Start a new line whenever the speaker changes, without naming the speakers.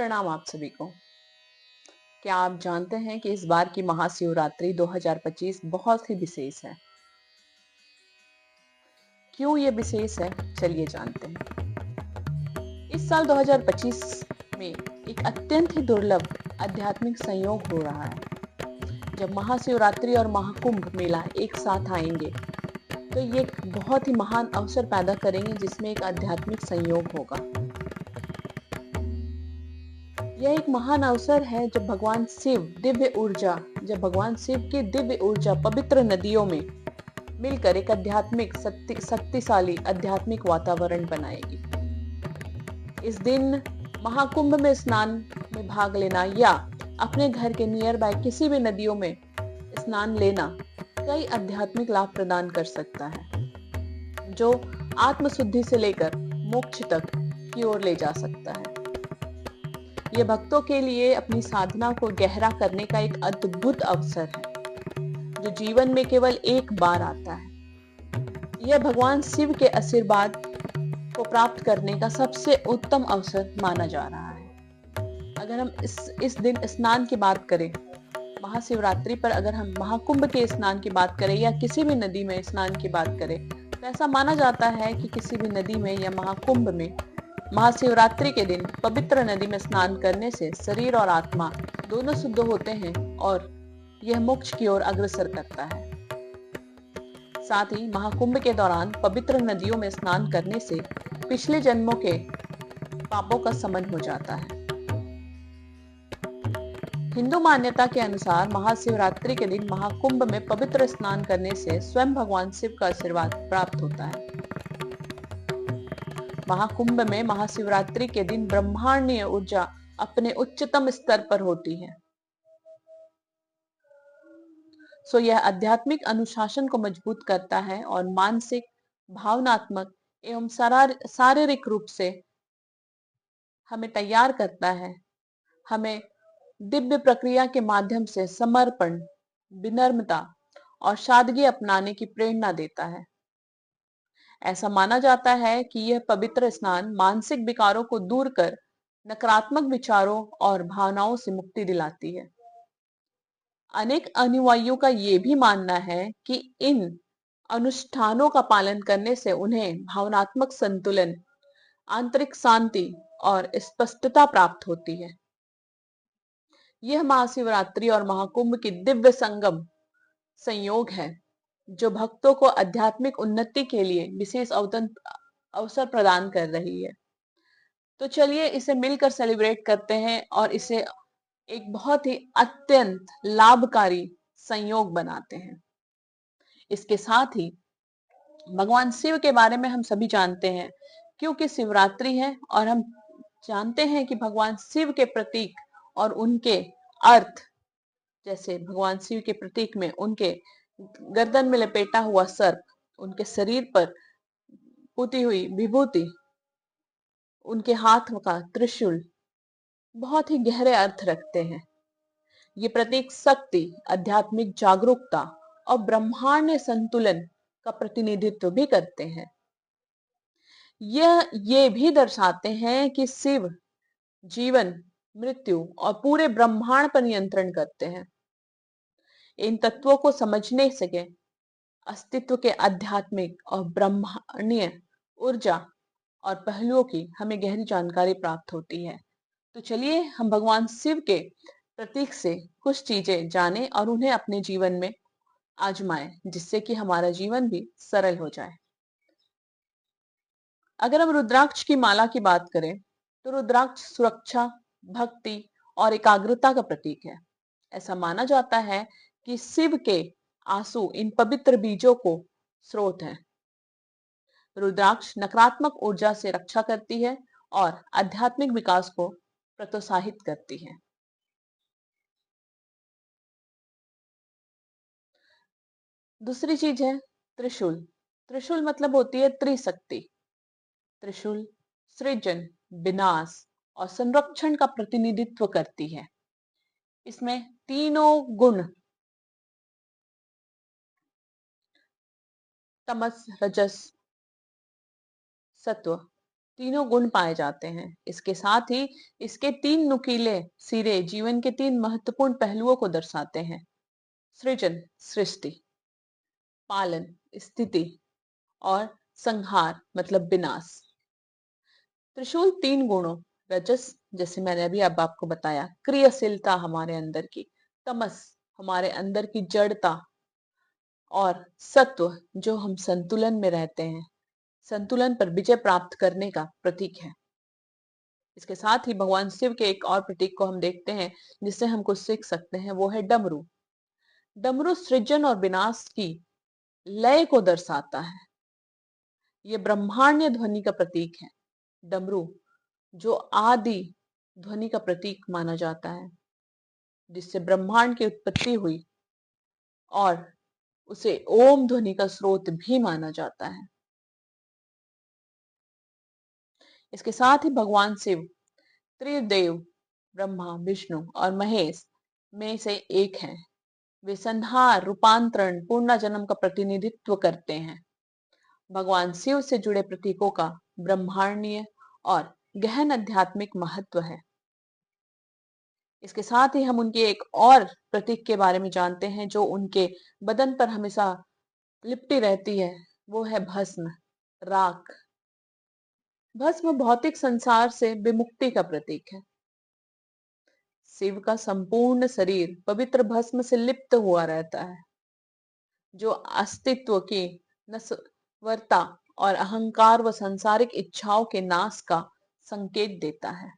प्रणाम आप सभी को। क्या आप जानते हैं कि इस बार की महाशिवरात्रि 2025 बहुत ही विशेष है। क्यों ये विशेष है, चलिए जानते हैं। इस साल 2025 में एक अत्यंत ही दुर्लभ आध्यात्मिक संयोग हो रहा है। जब महाशिवरात्रि और महाकुंभ मेला एक साथ आएंगे तो ये एक बहुत ही महान अवसर पैदा करेंगे, जिसमें एक आध्यात्मिक संयोग होगा। यह एक महान अवसर है जब भगवान शिव की दिव्य ऊर्जा पवित्र नदियों में मिलकर एक आध्यात्मिक शक्तिशाली आध्यात्मिक वातावरण बनाएगी। इस दिन महाकुंभ में स्नान में भाग लेना या अपने घर के नियर बाय किसी भी नदियों में स्नान लेना कई आध्यात्मिक लाभ प्रदान कर सकता है, जो आत्मशुद्धि से लेकर मोक्ष तक की ओर ले जा सकता है। यह भक्तों के लिए अपनी साधना को गहरा करने का एक अद्भुत अवसर है, जो जीवन में केवल एक बार आता है। यह भगवान शिव के आशीर्वाद को प्राप्त करने का सबसे उत्तम अवसर माना जा रहा है। अगर हम इस दिन स्नान की बात करें, महाशिवरात्रि पर अगर हम महाकुंभ के स्नान की बात करें या किसी भी नदी में स्नान की बात करें, तो ऐसा माना जाता है कि किसी भी नदी में या महाकुंभ में महाशिवरात्रि के दिन पवित्र नदी में स्नान करने से शरीर और आत्मा दोनों शुद्ध होते हैं और यह मोक्ष की ओर अग्रसर करता है। साथ ही महाकुंभ के दौरान पवित्र नदियों में स्नान करने से पिछले जन्मों के पापों का शमन हो जाता है। हिंदू मान्यता के अनुसार महाशिवरात्रि के दिन महाकुंभ में पवित्र स्नान करने से स्वयं भगवान शिव का आशीर्वाद प्राप्त होता है। महाकुंभ में महाशिवरात्रि के दिन ब्रह्मांडीय ऊर्जा अपने उच्चतम स्तर पर होती है। यह आध्यात्मिक अनुशासन को मजबूत करता है और मानसिक, भावनात्मक एवं शारीरिक रूप से हमें तैयार करता है। हमें दिव्य प्रक्रिया के माध्यम से समर्पण, विनम्रता और सादगी अपनाने की प्रेरणा देता है। ऐसा माना जाता है कि यह पवित्र स्नान मानसिक विकारों को दूर कर नकारात्मक विचारों और भावनाओं से मुक्ति दिलाती है। अनेक अनुयायियों का यह भी मानना है कि इन अनुष्ठानों का पालन करने से उन्हें भावनात्मक संतुलन, आंतरिक शांति और स्पष्टता प्राप्त होती है। यह महाशिवरात्रि और महाकुंभ की दिव्य संगम संयोग है, जो भक्तों को आध्यात्मिक उन्नति के लिए विशेष अवसर प्रदान कर रही है। तो चलिए इसे मिलकर सेलिब्रेट करते हैं और इसे एक बहुत ही अत्यंत लाभकारी संयोग बनाते हैं। इसके साथ ही भगवान शिव के बारे में हम सभी जानते हैं, क्योंकि शिवरात्रि है और हम जानते हैं कि भगवान शिव के प्रतीक और उनके अर्थ, जैसे भगवान शिव के प्रतीक में उनके गर्दन में लपेटा हुआ सर्प, उनके शरीर पर पुती हुई विभूति, उनके हाथ का त्रिशूल बहुत ही गहरे अर्थ रखते हैं। ये प्रतीक शक्ति, आध्यात्मिक जागरूकता और ब्रह्मांड संतुलन का प्रतिनिधित्व भी करते हैं। ये भी दर्शाते हैं कि शिव जीवन, मृत्यु और पूरे ब्रह्मांड पर नियंत्रण करते हैं। इन तत्वों को समझने से अस्तित्व के आध्यात्मिक और ब्रह्मांडीय ऊर्जा और पहलुओं की हमें गहरी जानकारी प्राप्त होती है। तो चलिए हम भगवान शिव के प्रतीक से कुछ चीजें जानें और उन्हें अपने जीवन में आजमाएं, जिससे कि हमारा जीवन भी सरल हो जाए। अगर हम रुद्राक्ष की माला की बात करें, तो रुद्राक्ष सुरक्षा, भक्ति और एकाग्रता का प्रतीक है। ऐसा माना जाता है कि शिव के आंसू इन पवित्र बीजों को स्रोत हैं। रुद्राक्ष नकारात्मक ऊर्जा से रक्षा करती है और आध्यात्मिक विकास को प्रोत्साहित करती है। दूसरी चीज है त्रिशूल। त्रिशूल मतलब होती है त्रिशक्ति। त्रिशूल सृजन, विनाश और संरक्षण का प्रतिनिधित्व करती है। इसमें तीनों गुण, तमस, रजस, सत्व, तीनों गुण पाए जाते हैं। इसके साथ ही इसके 3 नुकीले सिरे जीवन के 3 महत्वपूर्ण पहलुओं को दर्शाते हैं। सृजन, सृष्टि, पालन, स्थिति और संहार मतलब विनाश। त्रिशूल 3 गुणों रजस, जैसे मैंने अभी अब आपको बताया, क्रियाशीलता हमारे अंदर की, तमस हमारे अंदर की जड़ता और सत्व जो हम संतुलन में रहते हैं, संतुलन पर विजय प्राप्त करने का प्रतीक है। इसके साथ ही भगवान शिव के एक और प्रतीक को हम देखते हैं जिससे हम कुछ सीख सकते हैं, वो है डमरू। डमरू सृजन और विनाश की लय को दर्शाता है। ये ब्रह्मांड ध्वनि का प्रतीक है। डमरू जो आदि ध्वनि का प्रतीक माना जाता है, जिससे ब्रह्मांड की उत्पत्ति हुई और उसे ओम ध्वनि का स्रोत भी माना जाता है। इसके साथ ही भगवान शिव त्रिदेव ब्रह्मा, विष्णु और महेश में से एक हैं। वे संहार, रूपांतरण, पुनर्जन्म का प्रतिनिधित्व करते हैं। भगवान शिव से जुड़े प्रतीकों का ब्रह्मांडीय और गहन आध्यात्मिक महत्व है। इसके साथ ही हम उनके एक और प्रतीक के बारे में जानते हैं जो उनके बदन पर हमेशा लिपटी रहती है, वो है भस्म, राख। भस्म भौतिक संसार से विमुक्ति का प्रतीक है। शिव का संपूर्ण शरीर पवित्र भस्म से लिप्त हुआ रहता है, जो अस्तित्व की नश्वरता और अहंकार व सांसारिक इच्छाओं के नाश का संकेत देता है।